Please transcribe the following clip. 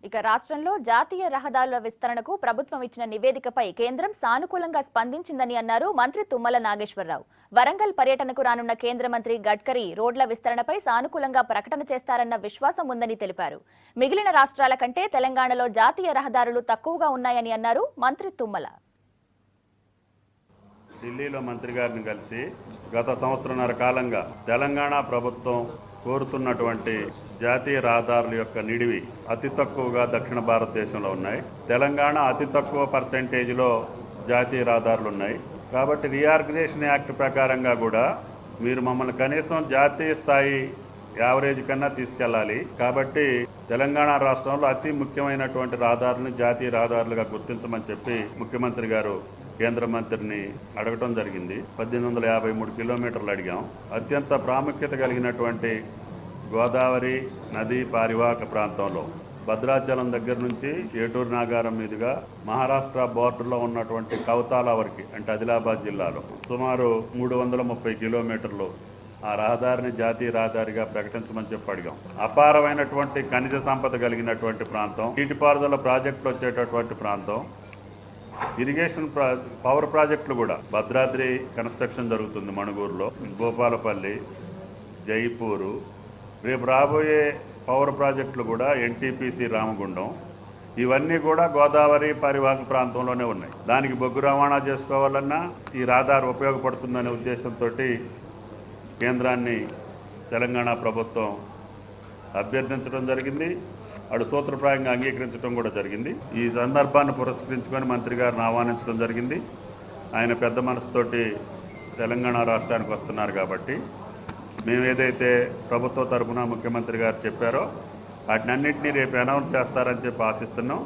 ఇక రాష్ట్రంలో జాతీయ రహదారుల విస్తరణకు ప్రభుత్వం ఇచ్చిన నివేదికపై కేంద్రం సానుకూలంగా స్పందించిందని అన్నారు మంత్రి తుమ్మల నాగేశ్వరరావు. వరంగల్ పర్యటనకు రానున్న కేంద్ర మంత్రి గడ్కరీ రోడ్ల విస్తరణపై సానుకూలంగా ప్రకటన చేస్తారన్న విశ్వాసం ఉందని తెలిపారు. మిగిలిన రాష్ట్రాల కంటే తెలంగాణలో జాతీయ రహదారులు తక్కువగా ఉన్నాయని అన్నారు మంత్రి తుమ్మల. ఢిల్లీలో మంత్రి గారిని కలిసి గత సంవత్సరన్నర కాలంగా తెలంగాణ ప్రభుత్వం కోరుతున్నటువంటి జాతీయ రహదారుల యొక్క నిడివి అతి తక్కువగా దక్షిణ భారతదేశంలో ఉన్నాయి. తెలంగాణ అతి తక్కువ పర్సెంటేజ్లో జాతీయ రహదారులు ఉన్నాయి. కాబట్టి రీఆర్గనైజేషన్ యాక్ట్ ప్రకారంగా కూడా మీరు మమ్మల్ని కనీసం జాతీయ స్థాయి యావరేజ్ కన్నా తీసుకెళ్లాలి. కాబట్టి తెలంగాణ రాష్ట్రంలో అతి ముఖ్యమైనటువంటి రహదారులను జాతీయ రహదారులుగా గుర్తించమని చెప్పి ముఖ్యమంత్రి గారు కేంద్ర మంత్రిని అడగటం జరిగింది. 1853 కిలోమీటర్లు అడిగాం. అత్యంత ప్రాముఖ్యత కలిగినటువంటి గోదావరి నదీ పారివాహక ప్రాంతంలో భద్రాచలం దగ్గర నుంచి ఏటూరు నాగారం మీదుగా మహారాష్ట్ర బోర్డర్లో ఉన్నటువంటి కౌతాల వరకు అంటే ఆదిలాబాద్ జిల్లాలో సుమారు 330 కిలోమీటర్లు ఆ రహదారిని జాతీయ రహదారిగా ప్రకటించమని చెప్పి అడిగాం. అపారమైనటువంటి ఖనిజ సంపద కలిగినటువంటి ప్రాంతం, నీటిపారుదల ప్రాజెక్టులు వచ్చేటటువంటి ప్రాంతం, ఇరిగేషన్ పవర్ ప్రాజెక్టులు కూడా భద్రాద్రి కన్స్ట్రక్షన్ జరుగుతుంది మణుగూరులో, భూపాలపల్లి, జైపూరు, రేపు రాబోయే పవర్ ప్రాజెక్టులు కూడా ఎన్టీపీసీ రామగుండం, ఇవన్నీ కూడా గోదావరి పరివాహక ప్రాంతంలోనే ఉన్నాయి. దానికి బొగ్గు రవాణా చేసుకోవాలన్నా ఈ రహదారి ఉపయోగపడుతుందనే ఉద్దేశంతో కేంద్రాన్ని తెలంగాణ ప్రభుత్వం అభ్యర్థించడం జరిగింది. అటు సూత్రప్రాయంగా అంగీకరించడం కూడా జరిగింది. ఈ సందర్భాన్ని పురస్కరించుకొని మంత్రి గారిని ఆహ్వానించడం జరిగింది. ఆయన పెద్ద మనసుతోటి తెలంగాణ రాష్ట్రానికి వస్తున్నారు కాబట్టి మేము ఏదైతే ప్రభుత్వ తరఫున ముఖ్యమంత్రి గారు చెప్పారో వాటినన్నింటినీ రేపు అనౌన్స్ చేస్తారని చెప్పి ఆశిస్తున్నాం.